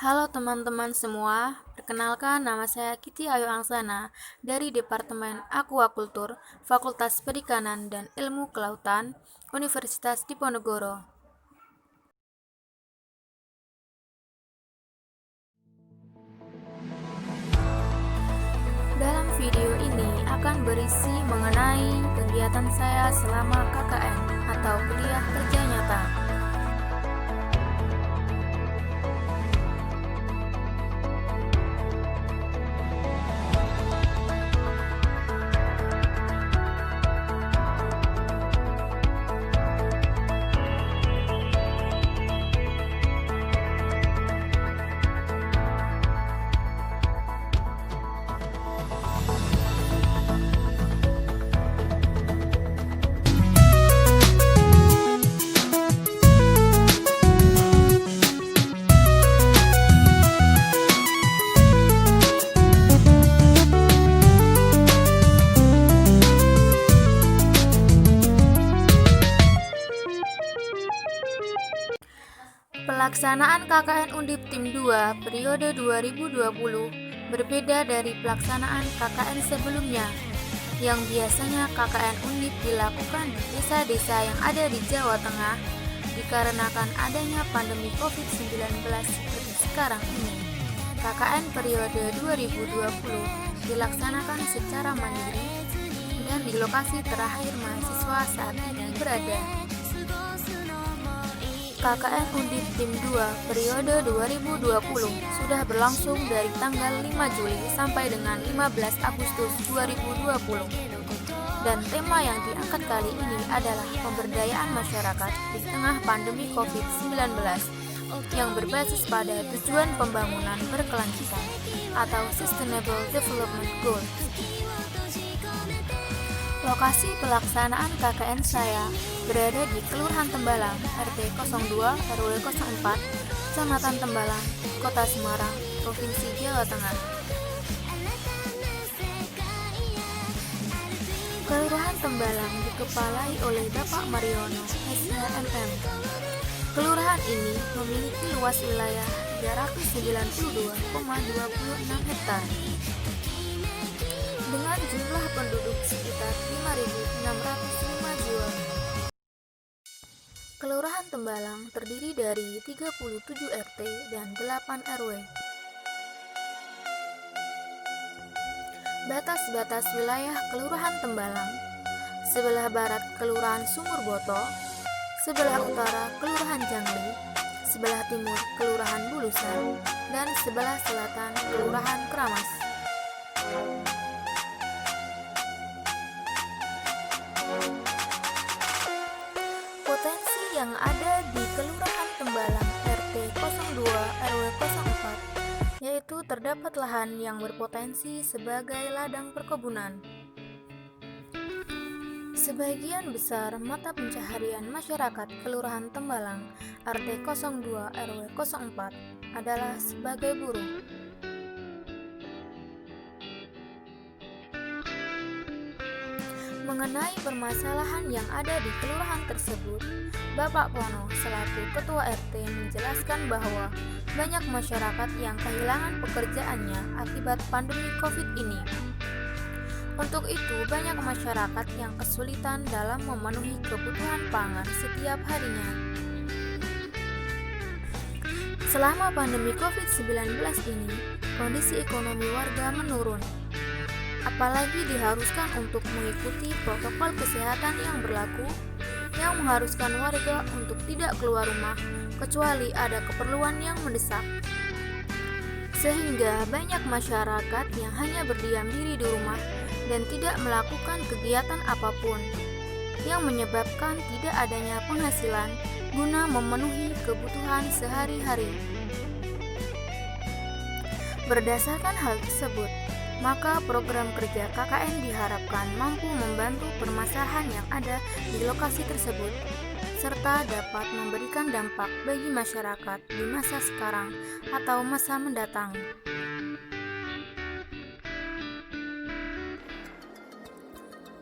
Halo teman-teman semua, perkenalkan nama saya Kiti Ayu Angsana dari Departemen Aquacultur, Fakultas Perikanan dan Ilmu Kelautan, Universitas Diponegoro. Dalam video ini akan berisi mengenai kegiatan saya selama KKN atau kuliah kerja nyata. Pelaksanaan KKN Undip Tim 2 periode 2020 berbeda dari pelaksanaan KKN sebelumnya, yang biasanya KKN Undip dilakukan di desa-desa yang ada di Jawa Tengah dikarenakan adanya pandemi COVID-19 seperti sekarang ini. KKN periode 2020 dilaksanakan secara mandiri dan di lokasi terakhir mahasiswa saat ini berada. KKN Undip Tim 2 periode 2020 sudah berlangsung dari tanggal 5 Juli sampai dengan 15 Agustus 2020. Dan tema yang diangkat kali ini adalah pemberdayaan masyarakat di tengah pandemi COVID-19 yang berbasis pada tujuan pembangunan berkelanjutan atau Sustainable Development Goals. Lokasi pelaksanaan KKN saya berada di Kelurahan Tembalang, RT 02 RW 04, Kecamatan Tembalang, Kota Semarang, Provinsi Jawa Tengah. Kelurahan Tembalang dikepalai oleh Bapak Mariono, SHMM. Kelurahan ini memiliki luas wilayah 392,26 hektar dengan jumlah penduduk sekitar 5.605 jiwa. Kelurahan Tembalang terdiri dari 37 RT dan 8 RW. Batas-batas wilayah Kelurahan Tembalang: sebelah barat Kelurahan Sumurboto, sebelah utara Kelurahan Jangli, sebelah timur Kelurahan Bulusan, dan sebelah selatan Kelurahan Keramas. Potensi yang ada di Kelurahan Tembalang RT 02 RW 04 yaitu terdapat lahan yang berpotensi sebagai ladang perkebunan. Sebagian besar mata pencaharian masyarakat Kelurahan Tembalang RT 02 RW 04 adalah sebagai buruh. Mengenai permasalahan yang ada di kelurahan tersebut, Bapak Pono selaku Ketua RT menjelaskan bahwa banyak masyarakat yang kehilangan pekerjaannya akibat pandemi COVID ini. Untuk itu, banyak masyarakat yang kesulitan dalam memenuhi kebutuhan pangan setiap harinya. Selama pandemi COVID-19 ini, kondisi ekonomi warga menurun. Apalagi diharuskan untuk mengikuti protokol kesehatan yang berlaku, yang mengharuskan warga untuk tidak keluar rumah kecuali ada keperluan yang mendesak. Sehingga banyak masyarakat yang hanya berdiam diri di rumah dan tidak melakukan kegiatan apapun, yang menyebabkan tidak adanya penghasilan guna memenuhi kebutuhan sehari-hari. Berdasarkan hal tersebut, maka program kerja KKN diharapkan mampu membantu permasalahan yang ada di lokasi tersebut, serta dapat memberikan dampak bagi masyarakat di masa sekarang atau masa mendatang.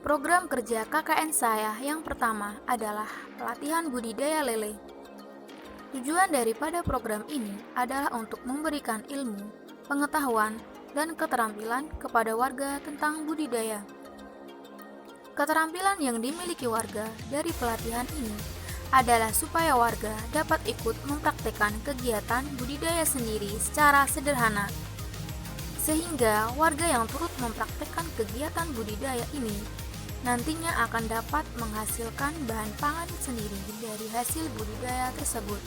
Program kerja KKN saya yang pertama adalah pelatihan budidaya lele. Tujuan daripada program ini adalah untuk memberikan ilmu, pengetahuan, dan keterampilan kepada warga tentang budidaya. Keterampilan yang dimiliki warga dari pelatihan ini adalah supaya warga dapat ikut mempraktekkan kegiatan budidaya sendiri secara sederhana, sehingga warga yang turut mempraktekkan kegiatan budidaya ini nantinya akan dapat menghasilkan bahan pangan sendiri dari hasil budidaya tersebut.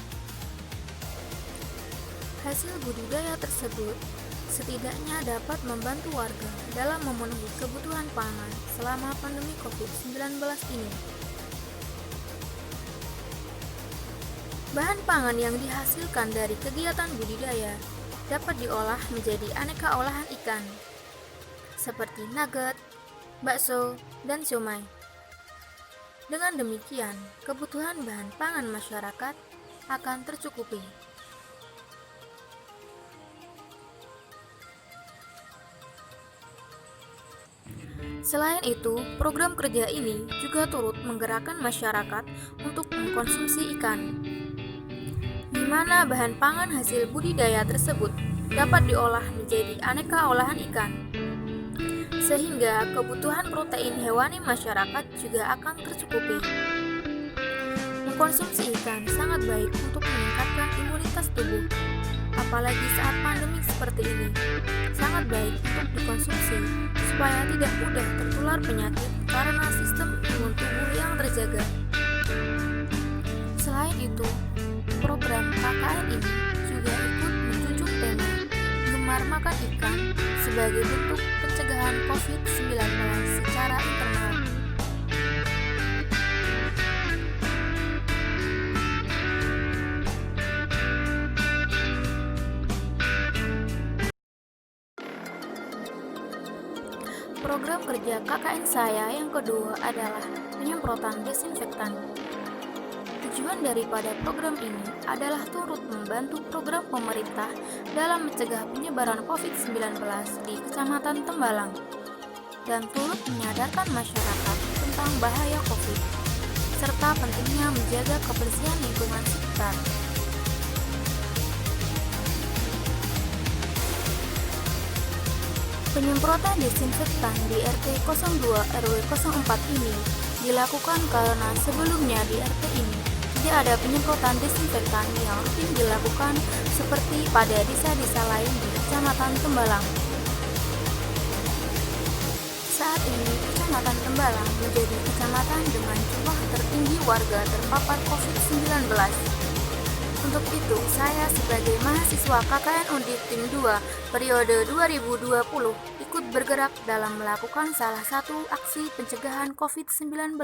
Hasil budidaya tersebut setidaknya dapat membantu warga dalam memenuhi kebutuhan pangan selama pandemi COVID-19 ini. Bahan pangan yang dihasilkan dari kegiatan budidaya dapat diolah menjadi aneka olahan ikan, seperti nugget, bakso, dan siomay. Dengan demikian, kebutuhan bahan pangan masyarakat akan tercukupi. Selain itu, program kerja ini juga turut menggerakkan masyarakat untuk mengkonsumsi ikan, di mana bahan pangan hasil budidaya tersebut dapat diolah menjadi aneka olahan ikan, sehingga kebutuhan protein hewani masyarakat juga akan tercukupi. Mengkonsumsi ikan sangat baik untuk meningkatkan imunitas tubuh, apalagi saat pandemi seperti ini. Sangat baik untuk dikonsumsi supaya tidak mudah tertular penyakit karena sistem imun tubuh yang terjaga. Selain itu, program KKN ini juga ikut menjunjung tema gemar makan ikan sebagai bentuk pencegahan COVID-19 secara internal. Program kerja KKN saya yang kedua adalah penyemprotan desinfektan. Tujuan daripada program ini adalah turut membantu program pemerintah dalam mencegah penyebaran COVID-19 di Kecamatan Tembalang dan turut menyadarkan masyarakat tentang bahaya COVID serta pentingnya menjaga kebersihan lingkungan sekitar. Penyemprotan desinfektan di RT 02 RW 04 ini dilakukan karena sebelumnya di RT ini tidak ada penyemprotan desinfektan yang rutin dilakukan seperti pada desa-desa lain di Kecamatan Tembalang. Saat ini Kecamatan Tembalang menjadi kecamatan dengan jumlah tertinggi warga terpapar COVID-19. Untuk itu, saya sebagai mahasiswa KKN Undip Tim 2 periode 2020 ikut bergerak dalam melakukan salah satu aksi pencegahan COVID-19.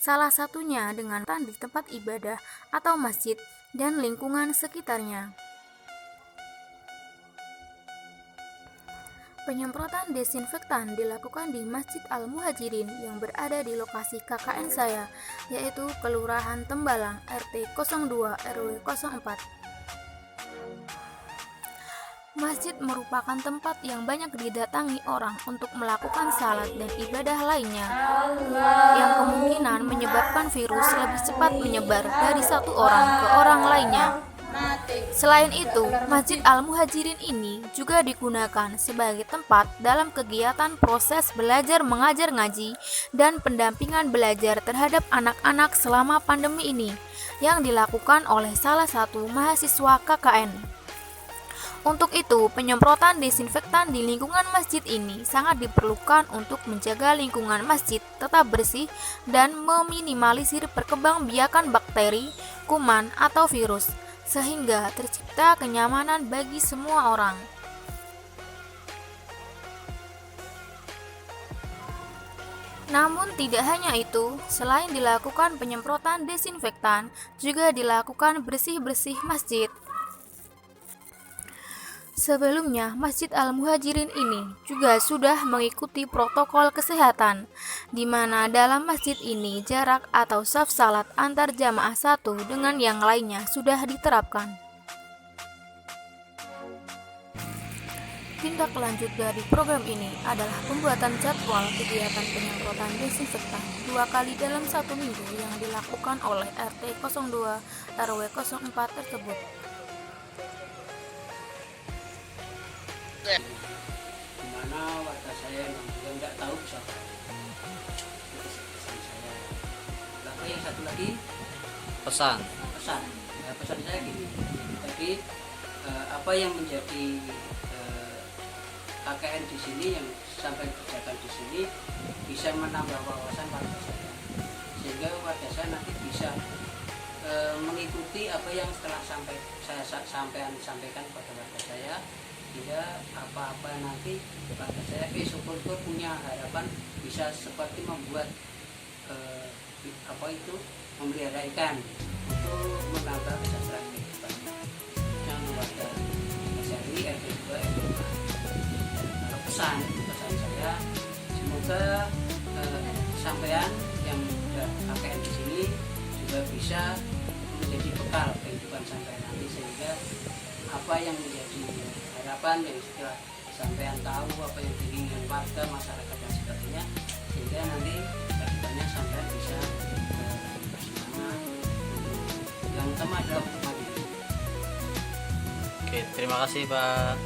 Salah satunya dengan di tempat ibadah atau masjid dan lingkungan sekitarnya. Penyemprotan desinfektan dilakukan di Masjid Al-Muhajirin yang berada di lokasi KKN saya, yaitu Kelurahan Tembalang, RT 02 RW 04. Masjid merupakan tempat yang banyak didatangi orang untuk melakukan salat dan ibadah lainnya, yang kemungkinan menyebabkan virus lebih cepat menyebar dari satu orang ke orang lainnya. Selain itu, Masjid Al-Muhajirin ini juga digunakan sebagai tempat dalam kegiatan proses belajar mengajar ngaji dan pendampingan belajar terhadap anak-anak selama pandemi ini yang dilakukan oleh salah satu mahasiswa KKN. Untuk itu, penyemprotan desinfektan di lingkungan masjid ini sangat diperlukan untuk menjaga lingkungan masjid tetap bersih dan meminimalisir perkembangbiakan bakteri, kuman, atau virus, sehingga tercipta kenyamanan bagi semua orang. Namun tidak hanya itu, selain dilakukan penyemprotan desinfektan, juga dilakukan bersih-bersih masjid. Sebelumnya, Masjid Al-Muhajirin ini juga sudah mengikuti protokol kesehatan, di mana dalam masjid ini jarak atau shaf salat antar jamaah satu dengan yang lainnya sudah diterapkan. Tindak lanjut dari program ini adalah pembuatan jadwal kegiatan penyemprotan desinfektan 2 kali dalam 1 minggu yang dilakukan oleh RT 02 RW 04 tersebut. Dimana warga saya yang nggak tahu bisa pesan saya. Lalu yang satu lagi Pesan. pesan. Nah, pesan saya gini. Jadi apa yang menjadi KKN di sini yang sampai kerjakan di sini bisa menambah wawasan warga saya, sehingga warga saya nanti bisa mengikuti apa yang setelah saya sampaikan kepada warga saya, sehingga apa-apa nanti warga saya syukur-syukur punya harapan bisa seperti membuat memelihara ikan untuk menambah kesejahteraan kehidupan yang warga Sari RT 2 RT 5. Pesan saya, semoga sampean yang sudah KKN di sini juga bisa menjadi bekal kehidupan sampean nanti, sehingga apa yang menjadi harapan yang setelah sampean tahu apa yang diinginkan warga masyarakat dan sebagainya, sehingga nanti kedepannya sampean bisa bersemangat. Yang utama adalah untuk mandiri. Oke, terima kasih Pak.